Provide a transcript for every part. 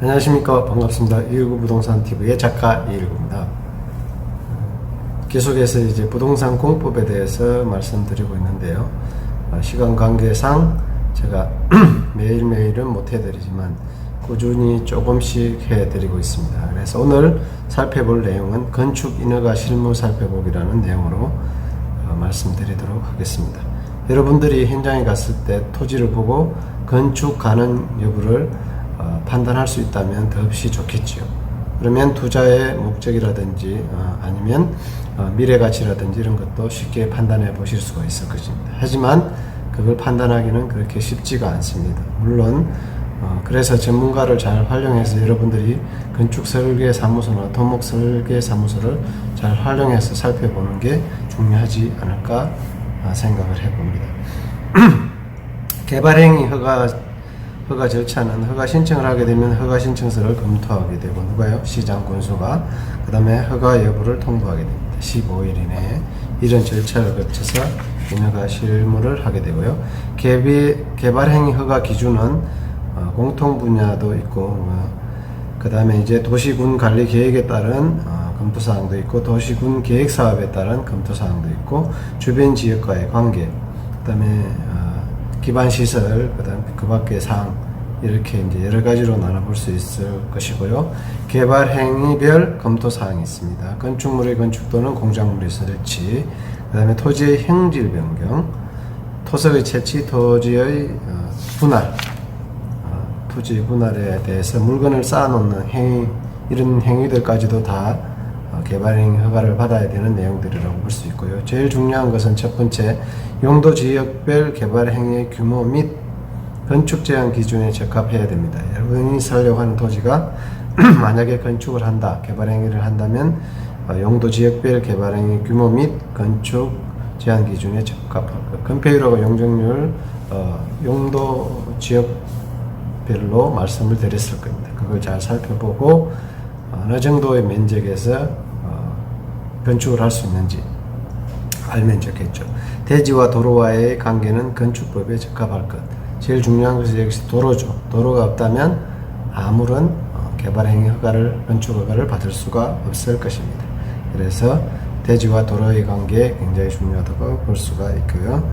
안녕하십니까. 반갑습니다. 이일구 부동산TV의 작가 이일구입니다. 계속해서 이제 부동산 공법에 대해서 말씀드리고 있는데요. 시간 관계상 제가 매일매일은 못 해드리지만 꾸준히 조금씩 해드리고 있습니다. 그래서 오늘 살펴볼 내용은 건축 인허가 실무 살펴보기라는 내용으로 말씀드리도록 하겠습니다. 여러분들이 현장에 갔을 때 토지를 보고 건축 가능 여부를 판단할 수 있다면 더없이 좋겠지요. 그러면 투자의 목적이라든지 아니면 미래 가치라든지 이런 것도 쉽게 판단해 보실 수가 있을 것입니다. 하지만 그걸 판단하기는 그렇게 쉽지가 않습니다. 물론 그래서 전문가를 잘 활용해서 여러분들이 건축 설계 사무소나 토목 설계 사무소를 잘 활용해서 살펴보는 게 중요하지 않을까 생각을 해봅니다. 개발행위 허가 절차는 허가 신청을 하게 되면 허가 신청서를 검토하게 되고 누가요? 시장 군수가 그 다음에 허가 여부를 통보하게 됩니다. 15일 이내에 이런 절차를 거쳐서 인허가 실무를 하게 되고요. 개발행위 허가 기준은 공통 분야도 있고 그 다음에 이제 도시군 관리 계획에 따른 검토사항도 있고 도시군 계획사업에 따른 검토사항도 있고 주변 지역과의 관계 그 다음에 기반시설 그 다음에 그 밖의 사항 이렇게 이제 여러 가지로 나눠볼 수 있을 것이고요. 개발행위별 검토사항이 있습니다. 건축물의 건축 또는 공작물의 설치 그 다음에 토지의 형질 변경 토석의 채취 토지의 분할 토지 분할에 대해서 물건을 쌓아놓는 행위 이런 행위들까지도 다 개발행위 허가를 받아야 되는 내용들이라고 볼 수 있고요. 제일 중요한 것은 첫 번째 용도 지역별 개발행위의 규모 및 건축 제한 기준에 적합해야 됩니다. 여러분이 살려고 하는 토지가 만약에 건축을 한다, 개발행위를 한다면 용도 지역별 개발행위 규모 및 건축 제한 기준에 적합할 것. 건폐율하고 용적률 용도 지역별로 말씀을 드렸을 겁니다. 그걸 잘 살펴보고 어느 정도의 면적에서 건축을 할 수 있는지 알면 좋겠죠. 대지와 도로와의 관계는 건축법에 적합할 것. 제일 중요한 것은 역시 도로죠. 도로가 없다면 아무런 개발행위 허가를 건축 허가를 받을 수가 없을 것입니다. 그래서 대지와 도로의 관계 굉장히 중요하다고 볼 수가 있고요.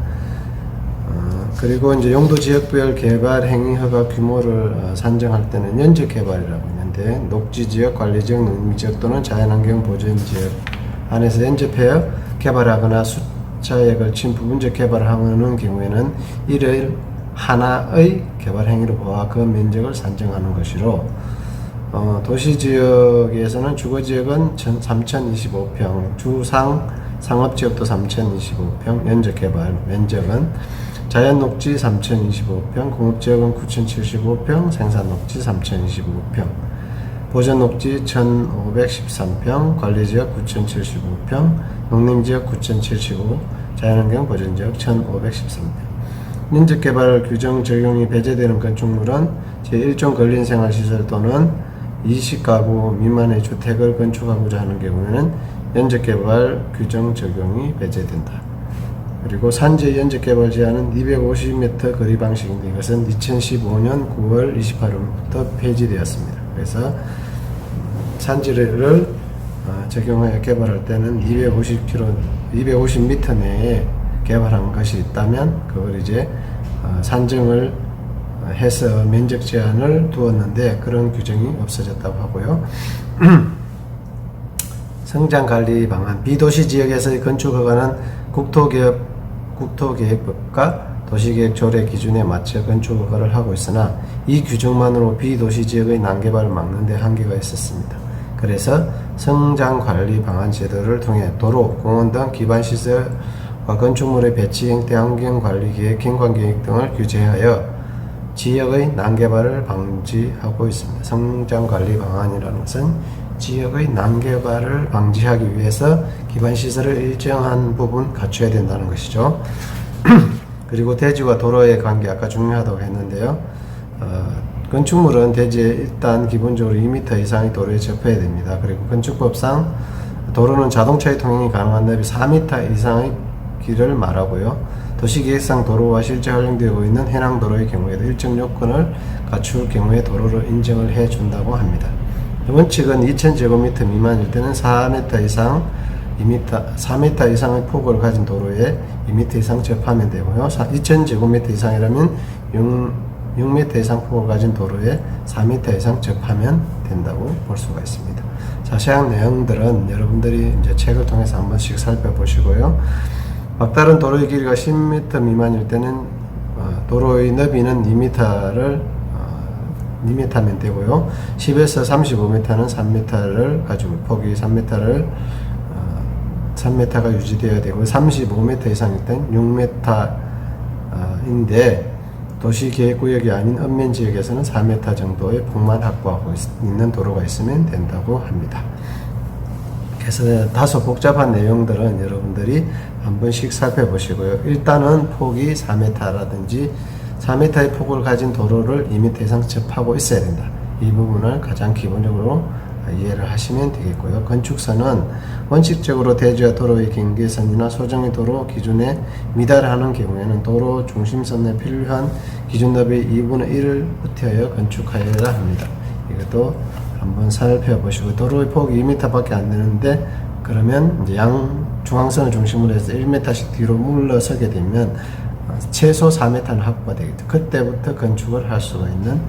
그리고 이제 용도 지역별 개발행위 허가 규모를 산정할 때는 연적 개발이라고 있는데 녹지지역, 관리지역, 농림지역 또는 자연환경 보전지역 안에서 연접하여 개발하거나 숫자에 걸친 부분적 개발을 하는 경우에는 이를 하나의 개발행위로 보아 그 면적을 산정하는 것이로 도시지역에서는 주거지역은 3025평, 상업지역도 3025평, 연적개발 면적은 자연녹지 3025평, 공업지역은 9075평, 생산녹지 3025평, 보전녹지 1513평, 관리지역 9075평, 농림지역 9075, 자연환경 보전지역 1513평. 연적개발 규정 적용이 배제되는 건축물은 제1종 근린생활시설 또는 20가구 미만의 주택을 건축하고자 하는 경우에는 연적개발 규정 적용이 배제된다. 그리고 산지의 연적개발 제한은 250m 거리 방식인데 이것은 2015년 9월 28일부터 폐지되었습니다. 그래서 산지를 적용하여 개발할 때는 250m 내에 개발한 것이 있다면 그걸 이제 산정을 해서 면적 제한을 두었는데 그런 규정이 없어졌다고 하고요. 성장관리 방안 비도시 지역에서의 건축 허가는 국토계획법과 도시계획 조례 기준에 맞춰 건축 허가를 하고 있으나 이 규정만으로 비도시 지역의 난개발을 막는 데 한계가 있었습니다. 그래서 성장관리 방안 제도를 통해 도로, 공원 등 기반시설과 건축물의 배치, 형태, 환경관리계획, 경관계획 등을 규제하여 지역의 난개발을 방지하고 있습니다. 성장관리 방안이라는 것은 지역의 난개발을 방지하기 위해서 기반시설을 일정한 부분 갖춰야 된다는 것이죠. 그리고 대지와 도로의 관계 아까 중요하다고 했는데요. 건축물은 대지에 일단 기본적으로 2m 이상의 도로에 접해야 됩니다. 그리고 건축법상 도로는 자동차의 통행이 가능한 넓이 4m 이상의 길을 말하고요. 도시계획상 도로와 실제 활용되고 있는 해당 도로의 경우에도 일정 요건을 갖출 경우에 도로로 인정을 해준다고 합니다. 원칙은 2000제곱미터 미만일 때는 4m 이상 4m 이상의 폭을 가진 도로에 2m 이상 접하면 되고요. 2000제곱미터 이상이라면 6m 이상 폭을 가진 도로에 4m 이상 접하면 된다고 볼 수가 있습니다. 자세한 내용들은 여러분들이 이제 책을 통해서 한 번씩 살펴보시고요. 막다른 도로의 길이가 10m 미만일 때는 도로의 너비는 2m면 되고요. 10에서 35m는 3m를 가지고 폭이 3m가 유지되어야 되고 35m 이상일 땐 6m인데 도시계획구역이 아닌 읍면지역에서는 4m 정도의 폭만 확보하고 있는 도로가 있으면 된다고 합니다. 그래서 다소 복잡한 내용들은 여러분들이 한 번씩 살펴보시고요. 일단은 폭이 4m라든지 4m의 폭을 가진 도로를 2m 이상 접하고 있어야 된다. 이 부분을 가장 기본적으로 이해를 하시면 되겠고요. 건축선은 원칙적으로 대지와 도로의 경계선이나 소정의 도로 기준에 미달하는 경우에는 도로 중심선에 필요한 기준 너비의 2분의 1을 붙여야 건축하여야 합니다. 이것도 한번 살펴보시고, 도로의 폭이 2m밖에 안 되는데 그러면 이제 양 중앙선을 중심으로 해서 1m씩 뒤로 물러서게 되면 최소 4m는 확보가 되겠죠. 그때부터 건축을 할 수가 있는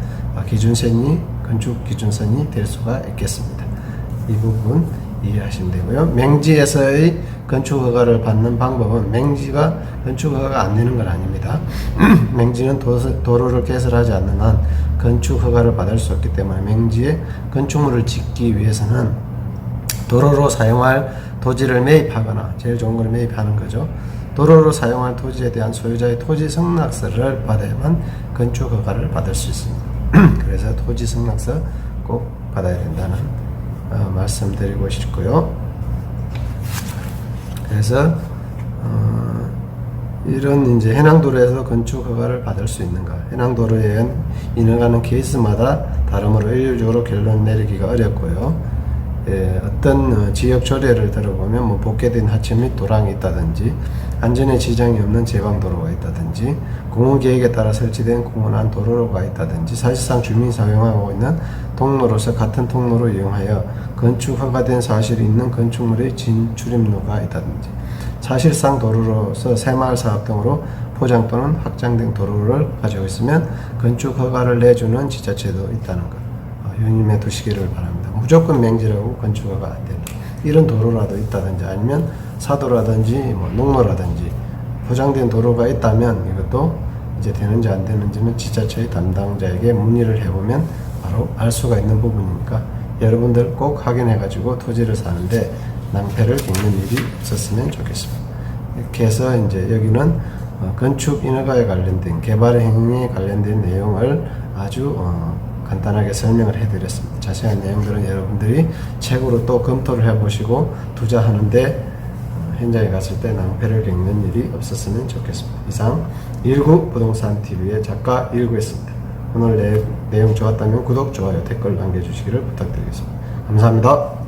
건축 기준선이 될 수가 있겠습니다. 이 부분 이해하시면 되고요. 맹지에서의 건축 허가를 받는 방법은, 맹지가 건축 허가가 안 되는 건 아닙니다. 맹지는 도로를 개설하지 않는 한 건축 허가를 받을 수 없기 때문에 맹지에 건축물을 짓기 위해서는 도로로 사용할 토지를 매입하거나, 제일 좋은 걸 매입하는 거죠. 도로로 사용할 토지에 대한 소유자의 토지 승낙서를 받아야만 건축 허가를 받을 수 있습니다. 그래서 토지 승낙서 꼭 받아야 된다는 말씀드리고 싶고요. 그래서 이런 이제 해당도로에서 건축 허가를 받을 수 있는가, 해당도로에 인허가는 케이스마다 다르므로 일률적으로 결론 내리기가 어렵고요. 어떤 지역 조례를 들어보면 뭐 복개된 하천 및 도랑이 있다든지, 안전에 지장이 없는 제방도로가 있다든지, 공원계획에 따라 설치된 공원안 도로가 있다든지, 사실상 주민이 사용하고 있는 통로로서 같은 통로로 이용하여 건축 허가된 사실이 있는 건축물의 진출입로가 있다든지, 사실상 도로로서 새마을 사업 등으로 포장 또는 확장된 도로를 가지고 있으면 건축 허가를 내주는 지자체도 있다는 것 유념해 두시기를 바랍니다. 무조건 맹지라고 건축 허가 안 된다. 이런 도로라도 있다든지, 아니면 사도라든지 뭐 농로라든지 포장된 도로가 있다면 이것도 이제 되는지 안 되는지는 지자체의 담당자에게 문의를 해보면 바로 알 수가 있는 부분이니까 여러분들 꼭 확인해 가지고 토지를 사는데 낭패를 겪는 일이 없었으면 좋겠습니다. 이렇게 해서 이제 여기는 건축 인허가에 관련된, 개발 행위에 관련된 내용을 아주 간단하게 설명을 해드렸습니다. 자세한 내용들은 여러분들이 책으로 또 검토를 해보시고 투자하는데 현장에 갔을 때 낭패를 겪는 일이 없었으면 좋겠습니다. 이상 19 부동산 TV의 작가 19였습니다. 오늘 내용 좋았다면 구독, 좋아요, 댓글 남겨주시기를 부탁드리겠습니다. 감사합니다.